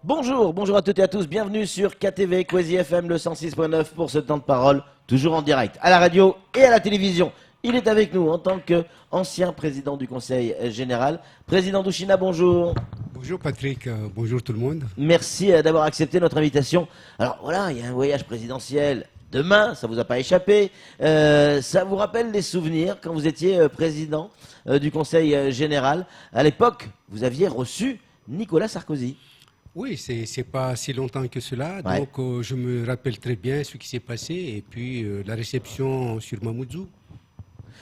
Bonjour à toutes et à tous, bienvenue sur KTV, Kwezi FM, le 106.9 pour ce temps de parole, toujours en direct, à la radio et à la télévision. Il est avec nous en tant qu'ancien président du Conseil général. Président Douchina, bonjour. Bonjour Patrick, bonjour tout le monde. Merci d'avoir accepté notre invitation. Alors voilà, il y a un voyage présidentiel demain, ça vous a pas échappé. Ça vous rappelle des souvenirs quand vous étiez président du Conseil général. À l'époque, vous aviez reçu Nicolas Sarkozy. Oui, c'est pas si longtemps que cela, Ouais. donc je me rappelle très bien ce qui s'est passé et puis la réception sur Mamoudzou.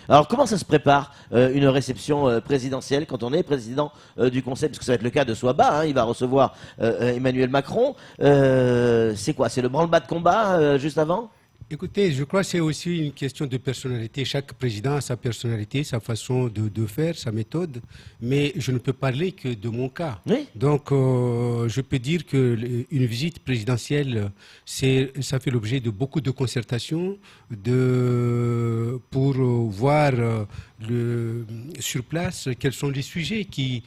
Alors comment ça se prépare une réception présidentielle quand on est président du Conseil, parce que ça va être le cas de Souaba, hein, il va recevoir Emmanuel Macron. C'est quoi? C'est le branle-bas de combat juste avant? Écoutez, je crois que c'est aussi une question de personnalité. Chaque président a sa personnalité, sa façon de faire, sa méthode, mais je ne peux parler que de mon cas. Oui. Donc, je peux dire qu'une visite présidentielle, ça fait l'objet de beaucoup de concertations pour voir sur place quels sont les sujets qui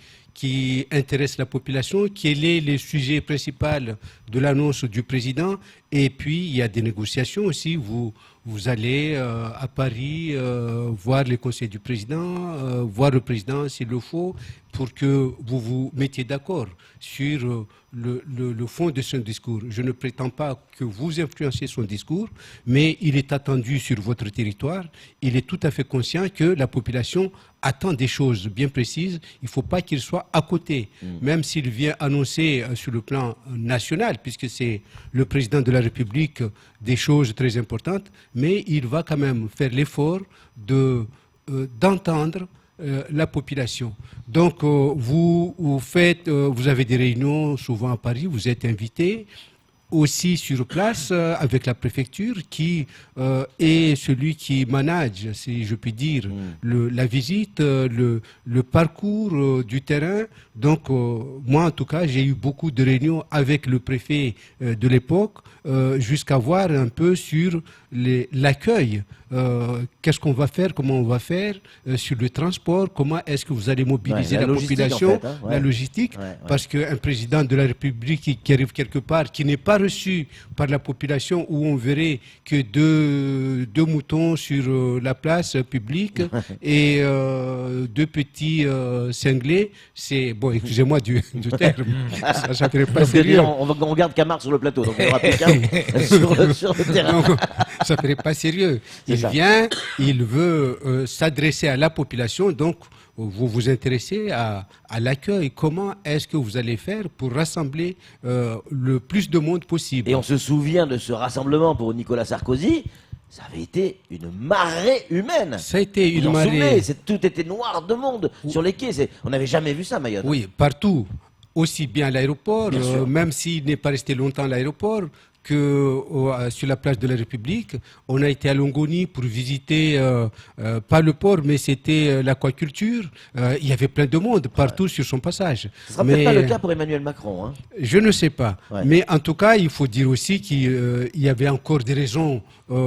intéressent la population, quel est le sujet principal de l'annonce du président. Et puis, il y a des négociations aussi. Vous allez à Paris voir les conseils du président, voir le président s'il le faut, pour que vous vous mettiez d'accord sur le fond de son discours. Je ne prétends pas que vous influenciez son discours, mais il est attendu sur votre territoire. Il est tout à fait conscient que la population attend des choses bien précises. Il ne faut pas qu'il soit à côté, même s'il vient annoncer sur le plan national, puisque c'est le président de la République, des choses très importantes, mais il va quand même faire l'effort d'entendre la population. Donc, vous avez des réunions souvent à Paris, vous êtes invité aussi sur place avec la préfecture qui est celui qui manage, si je puis dire, la visite, le parcours du terrain. Donc, moi, en tout cas, j'ai eu beaucoup de réunions avec le préfet de l'époque jusqu'à voir un peu sur l'accueil. Qu'est-ce qu'on va faire, comment on va faire sur le transport, comment est-ce que vous allez mobiliser la population, en fait, hein, ouais. la logistique, parce qu'un président de la République qui arrive quelque part, qui n'est pas reçu par la population, où on verrait que deux moutons sur la place publique et deux petits cinglés, c'est, bon, excusez-moi du terme, ça ferait pas sérieux. On garde Camard sur le plateau, donc il n'y aura plus qu'un sur le terrain. Donc, ça ferait pas sérieux. Il vient, il veut s'adresser à la population, donc vous vous intéressez à l'accueil. Comment est-ce que vous allez faire pour rassembler le plus de monde possible? Et on se souvient de ce rassemblement pour Nicolas Sarkozy. Ça avait été une marée humaine. Ça a été une Vous en marée. souvenez, tout était noir de monde sur les quais. On n'avait jamais vu ça, Mayotte. Oui, partout. Aussi bien à l'aéroport, Bien sûr. même s'il n'est pas resté longtemps à l'aéroport, que sur la place de la République. On a été à Longoni pour visiter, pas le port, mais c'était l'aquaculture. Il y avait plein de monde partout sur son passage. Ce sera peut-être pas le cas pour Emmanuel Macron. Hein. Je ne sais pas. Ouais. Mais en tout cas, il faut dire aussi qu'il y avait encore des raisons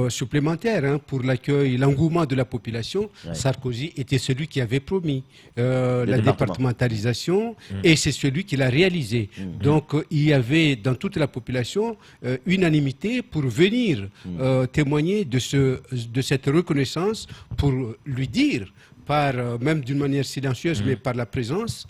supplémentaires pour l'accueil, l'engouement de la population. Ouais. Sarkozy était celui qui avait promis la départementalisation et c'est celui qui l'a réalisé. Donc, il y avait dans toute la population unanimité pour venir témoigner de cette reconnaissance, pour lui dire, même d'une manière silencieuse, mais par la présence,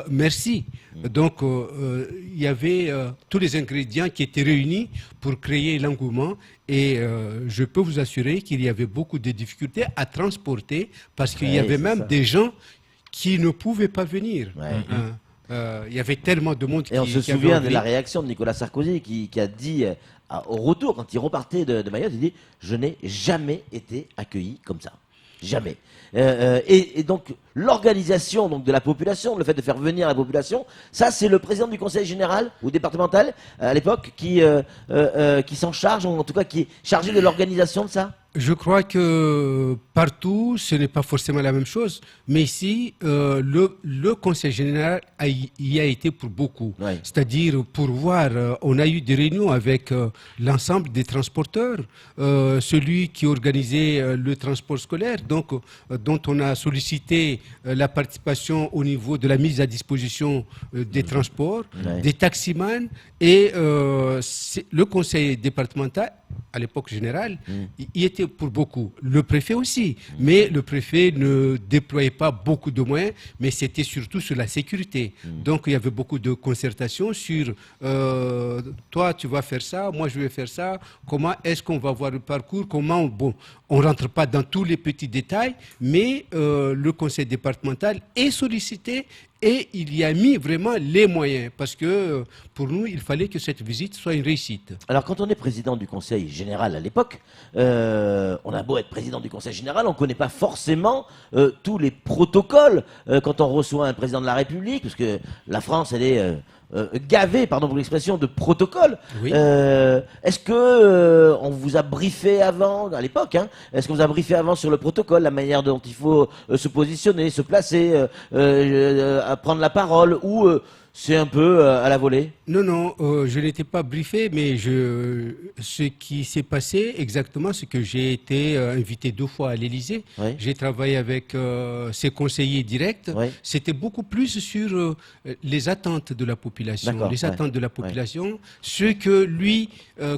merci. Donc, il y avait tous les ingrédients qui étaient réunis pour créer l'engouement et je peux vous assurer qu'il y avait beaucoup de difficultés à transporter parce qu'il y avait même des gens qui ne pouvaient pas venir. Ouais. Il y avait tellement de monde qui Et on se qui avait souvient de envie. la réaction de Nicolas Sarkozy qui a dit au retour, quand il repartait de Mayotte, il dit « Je n'ai jamais été accueilli comme ça. Jamais. » Et donc, l'organisation donc, de la population, le fait de faire venir la population, ça, c'est le président du conseil général ou départemental, à l'époque, qui s'en charge, ou en tout cas qui est chargé de l'organisation de ça. Je crois que partout, ce n'est pas forcément la même chose, mais ici, le Conseil général y a été pour beaucoup. Oui. C'est-à-dire, pour voir, on a eu des réunions avec l'ensemble des transporteurs, celui qui organisait le transport scolaire, donc, dont on a sollicité la participation au niveau de la mise à disposition des transports, Ouais. des taximans, et le Conseil départemental, à l'époque générale, y était pour beaucoup. Le préfet aussi. Mais le préfet ne déployait pas beaucoup de moyens, mais c'était surtout sur la sécurité. Donc il y avait beaucoup de concertations sur toi tu vas faire ça, moi je vais faire ça, comment est-ce qu'on va voir le parcours, comment on ne rentre pas dans tous les petits détails, mais le conseil départemental est sollicité et il y a mis vraiment les moyens parce que pour nous, il fallait que cette visite soit une réussite. Alors, quand on est président du Conseil général à l'époque, on a beau être président du Conseil général, on ne connaît pas forcément tous les protocoles quand on reçoit un président de la République, parce que la France, elle est gavée, pardon pour l'expression, de protocoles. Oui. Est-ce que on vous a briefé avant, à l'époque, hein, est-ce qu'on vous a briefé avant sur le protocole, la manière dont il faut se positionner, se placer, à prendre la parole, ou c'est un peu à la volée? Non, non, je n'étais pas briefé, mais ce qui s'est passé exactement, c'est que j'ai été invité 2 fois à l'Élysée. Oui. J'ai travaillé avec ses conseillers directs. Oui. C'était beaucoup plus sur les attentes de la population. D'accord, Les ouais. attentes de la population, ce que lui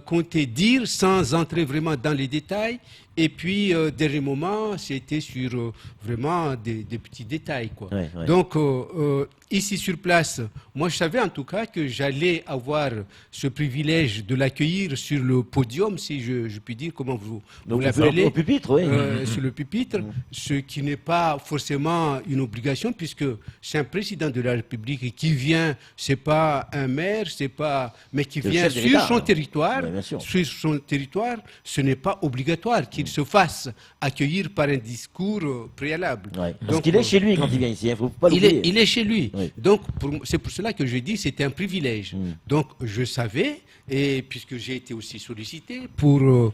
comptait dire sans entrer vraiment dans les détails. Et puis, dernier moment, c'était sur vraiment des petits détails, quoi. Ouais, ouais. Donc, ici sur place, moi je savais en tout cas que j'allais avoir ce privilège de l'accueillir sur le podium, si je puis dire, comment vous Donc, l'appelez, au pupitre, oui. sur le pupitre, ce qui n'est pas forcément une obligation, puisque c'est un président de la République qui vient, c'est pas un maire, c'est pas, mais qui C'est le vient chef de sur l'État, son hein. territoire, Ouais, bien sûr. sur son territoire, ce n'est pas obligatoire qu'il se fasse accueillir par un discours préalable. Ouais. Parce Donc, qu'il est chez lui quand il vient ici, il ne faut pas l'oublier. il est chez lui. Oui. Donc, c'est pour cela que je dis que c'était un privilège. Donc, je savais, et puisque j'ai été aussi sollicité pour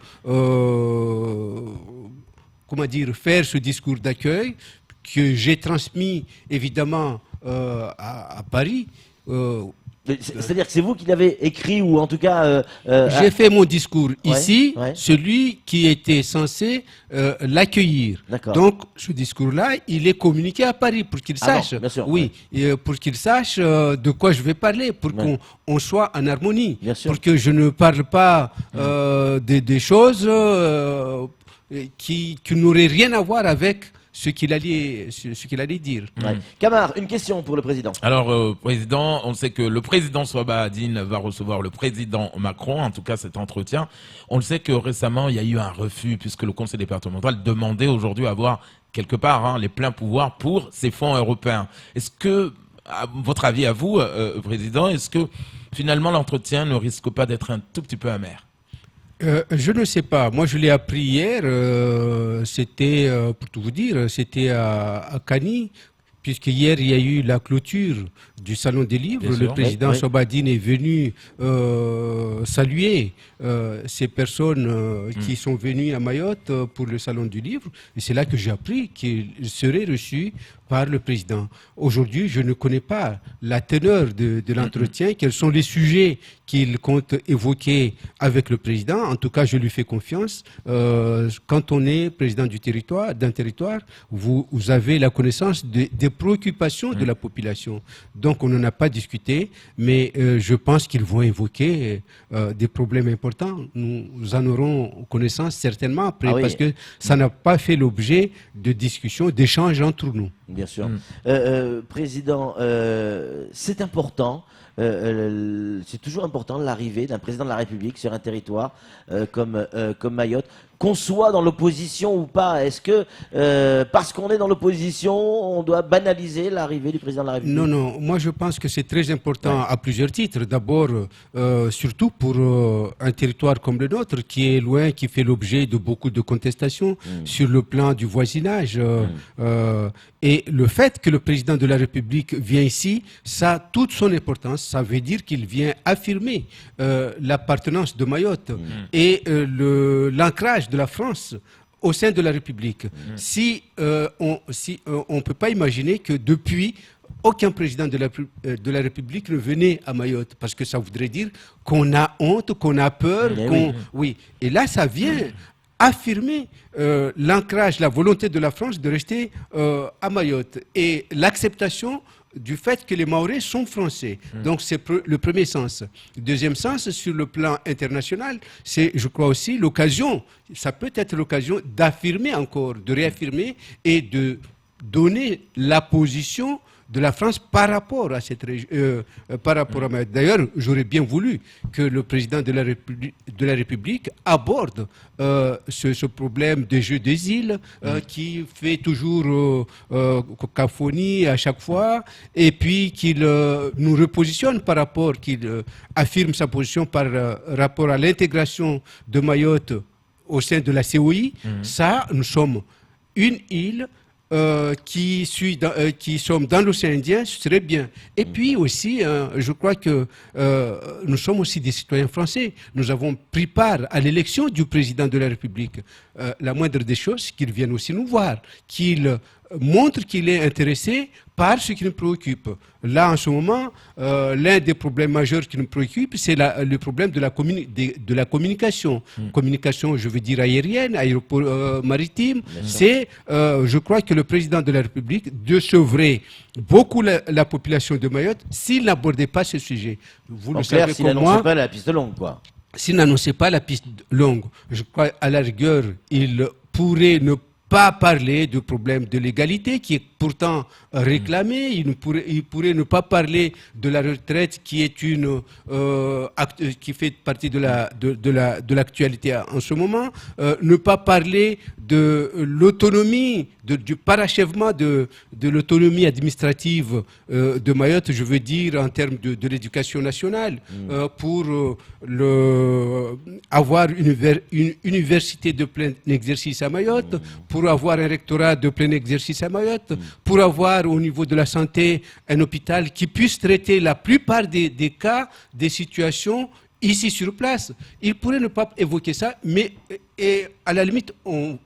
comment dire, faire ce discours d'accueil, que j'ai transmis évidemment à Paris. C'est-à-dire que c'est vous qui l'avez écrit, ou en tout cas... J'ai fait mon discours ici, ouais. celui qui était censé l'accueillir. D'accord. Donc, ce discours-là, il est communiqué à Paris pour qu'il Ah non, sache. bien sûr, oui, et, pour qu'il sache de quoi je vais parler, pour Ouais. qu'on soit en harmonie. Bien sûr. Pour que je ne parle pas des choses qui n'auraient rien à voir avec ce qu'il allait dire. ouais. Camar, une question pour le président. Alors, président, on sait que le président Swabadine va recevoir le président Macron, en tout cas cet entretien. On le sait que récemment, il y a eu un refus, puisque le conseil départemental demandait aujourd'hui à avoir, quelque part, les pleins pouvoirs pour ces fonds européens. Est-ce que, à votre avis à vous, président, est-ce que finalement l'entretien ne risque pas d'être un tout petit peu amer? Je ne sais pas. Moi, je l'ai appris hier. C'était, pour tout vous dire, c'était à Cany, puisque hier, il y a eu la clôture du Salon des Livres. Bien Le sûr. président Oui, oui. Swabadine est venu saluer ces personnes qui sont venues à Mayotte pour le Salon du Livre. Et c'est là que j'ai appris qu'il serait reçu par le président. Aujourd'hui, je ne connais pas la teneur de l'entretien, quels sont les sujets qu'il compte évoquer avec le président. En tout cas, je lui fais confiance. Quand on est président d'un territoire, vous avez la connaissance des préoccupations de la population. Donc, on n'en a pas discuté, mais je pense qu'ils vont évoquer des problèmes importants. Nous en aurons connaissance certainement après, Ah oui. parce que ça n'a pas fait l'objet de discussions, d'échanges entre nous. Bien sûr. Président, c'est important, c'est toujours important l'arrivée d'un président de la République sur un territoire comme Mayotte, qu'on soit dans l'opposition ou pas. Est-ce que parce qu'on est dans l'opposition, on doit banaliser l'arrivée du président de la République? Non, non, moi je pense que c'est très important à plusieurs titres. D'abord, surtout pour un territoire comme le nôtre, qui est loin, qui fait l'objet de beaucoup de contestations sur le plan du voisinage. Et le fait que le président de la République vient ici, ça a toute son importance. Ça veut dire qu'il vient affirmer l'appartenance de Mayotte et l'ancrage de la France au sein de la République. Si on ne peut pas imaginer que depuis, aucun président de la République ne venait à Mayotte, parce que ça voudrait dire qu'on a honte, qu'on a peur, oui. Et là, ça vient affirmer l'ancrage, la volonté de la France de rester à Mayotte et l'acceptation du fait que les Mahorais sont français. Donc c'est le premier sens. Deuxième sens, sur le plan international, c'est, je crois aussi, l'occasion, ça peut être l'occasion d'affirmer encore, de réaffirmer et de donner la position de la France par rapport à cette par rapport à Mayotte. D'ailleurs, j'aurais bien voulu que le président de la République aborde ce problème des jeux des îles qui fait toujours cacophonie à chaque fois, et puis qu'il nous repositionne par rapport, qu'il affirme sa position par rapport à l'intégration de Mayotte au sein de la COI. Ça, nous sommes une île qui sommes dans l'océan Indien, ce serait bien. Et puis aussi, je crois que nous sommes aussi des citoyens français. Nous avons pris part à l'élection du président de la République. La moindre des choses, qu'il vienne aussi nous voir, qu'il montre qu'il est intéressé par ce qui nous préoccupe. Là, en ce moment, l'un des problèmes majeurs qui nous préoccupe, c'est le problème de la communication. Communication, je veux dire aérienne, aéroport maritime. C'est, je crois que le président de la République décevrait beaucoup la population de Mayotte s'il n'abordait pas ce sujet. Vous le savez s'il comme moi. n'annonçait pas la piste longue, quoi. S'il n'annonçait pas la piste longue, je crois à la rigueur, il pourrait ne pas parler du problème de l'égalité qui est pourtant réclamé. Il pourrait ne pas parler de la retraite qui est qui fait partie de l'actualité en ce moment. Ne pas parler de l'autonomie, du parachèvement de l'autonomie administrative de Mayotte, je veux dire en termes de l'éducation nationale, pour avoir une université de plein exercice à Mayotte, pour avoir un rectorat de plein exercice à Mayotte, pour avoir au niveau de la santé un hôpital qui puisse traiter la plupart des cas, des situations ici sur place. Il pourrait ne pas évoquer ça, mais et à la limite, on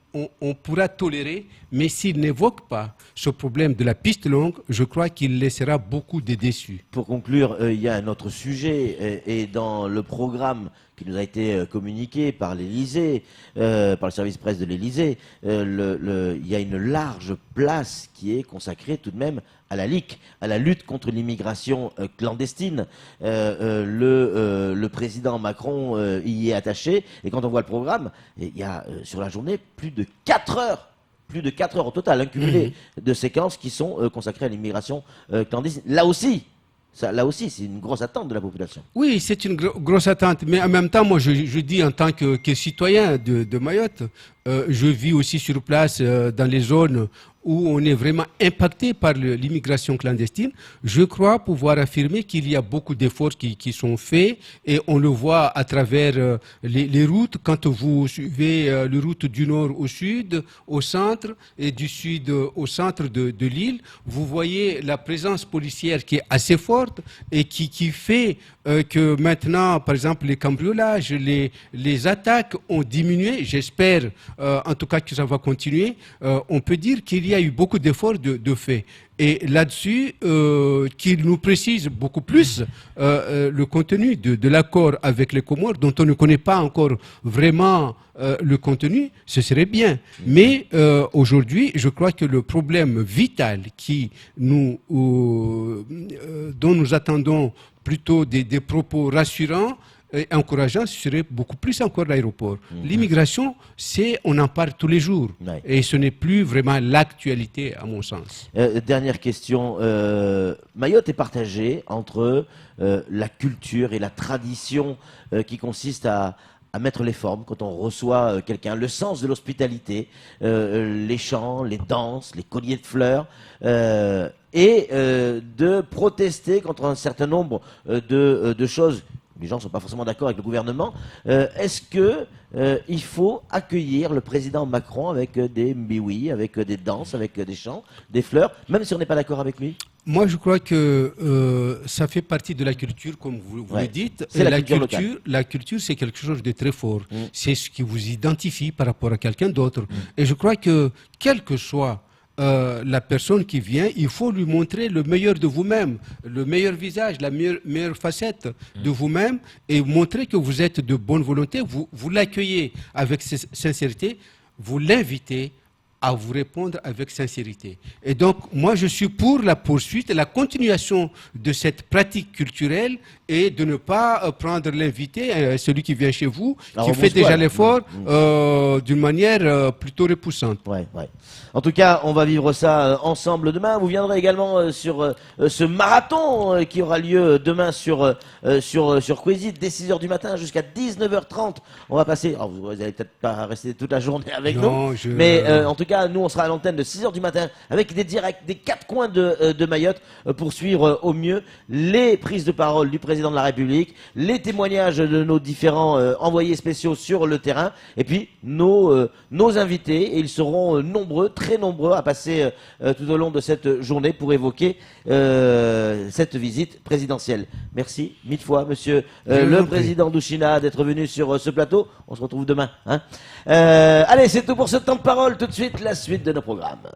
pourra tolérer, mais s'il n'évoque pas ce problème de la piste longue, je crois qu'il laissera beaucoup de déçus. Pour conclure, il y a un autre sujet, et dans le programme qui nous a été communiqué par l'Élysée, par le service presse de l'Élysée, il y a une large place qui est consacrée tout de même à la LIC, à la lutte contre l'immigration clandestine. Le président Macron y est attaché, et quand on voit le programme, il y a sur la journée plus de 4 heures au total, cumulé de séquences qui sont consacrées à l'immigration clandestine. Là aussi, c'est une grosse attente de la population. Oui, c'est une grosse attente, mais en même temps, moi, je dis en tant que citoyen de Mayotte, je vis aussi sur place dans les zones où on est vraiment impacté par l'immigration clandestine. Je crois pouvoir affirmer qu'il y a beaucoup d'efforts qui sont faits, et on le voit à travers les routes. Quand vous suivez les routes du nord au sud, au centre, et du sud au centre de l'île, vous voyez la présence policière qui est assez forte et qui fait que maintenant, par exemple, les cambriolages, les attaques ont diminué. J'espère en tout cas que ça va continuer. On peut dire qu'il y a eu beaucoup d'efforts de fait. Et là-dessus, qu'il nous précise beaucoup plus le contenu de l'accord avec les Comores, dont on ne connaît pas encore vraiment le contenu, ce serait bien. Mais aujourd'hui, je crois que le problème vital dont nous attendons plutôt des propos rassurants et encourageant, ce serait beaucoup plus encore l'aéroport. L'immigration, on en parle tous les jours. Ouais. Et ce n'est plus vraiment l'actualité, à mon sens. Dernière question. Mayotte est partagée entre la culture et la tradition qui consiste à mettre les formes quand on reçoit quelqu'un, le sens de l'hospitalité, les chants, les danses, les colliers de fleurs, et de protester contre un certain nombre de choses. Les gens ne sont pas forcément d'accord avec le gouvernement. Est-ce qu'il faut accueillir le président Macron avec des mbiwi, avec des danses, avec des chants, des fleurs, même si on n'est pas d'accord avec lui ? Moi, je crois que ça fait partie de la culture, comme vous le dites. C'est Et la culture locale. la culture, c'est quelque chose de très fort. C'est ce qui vous identifie par rapport à quelqu'un d'autre. Et je crois que, quelle que soit la personne qui vient, il faut lui montrer le meilleur de vous-même, le meilleur visage, la meilleure facette de vous-même, et montrer que vous êtes de bonne volonté. Vous l'accueillez avec sincérité, vous l'invitez à vous répondre avec sincérité. Et donc, moi, je suis pour la poursuite et la continuation de cette pratique culturelle et de ne pas prendre l'invité, celui qui vient chez vous, qui fait déjà l'effort d'une manière plutôt repoussante. Ouais. En tout cas, on va vivre ça ensemble demain. Vous viendrez également sur ce marathon qui aura lieu demain sur Quézit dès 6h du matin jusqu'à 19h30. On va passer. Alors, vous n'allez peut-être pas rester toute la journée avec nous, mais en tout cas, nous, on sera à l'antenne de 6h du matin avec des directs des 4 coins de Mayotte pour suivre au mieux les prises de parole du président de la République, les témoignages de nos différents envoyés spéciaux sur le terrain, et puis nos invités. Et ils seront nombreux, très nombreux, à passer tout au long de cette journée pour évoquer cette visite présidentielle. Merci mille fois, monsieur le président Douchina, d'être venu sur ce plateau. On se retrouve demain. Allez, c'est tout pour ce temps de parole. Tout de suite, la suite de nos programmes.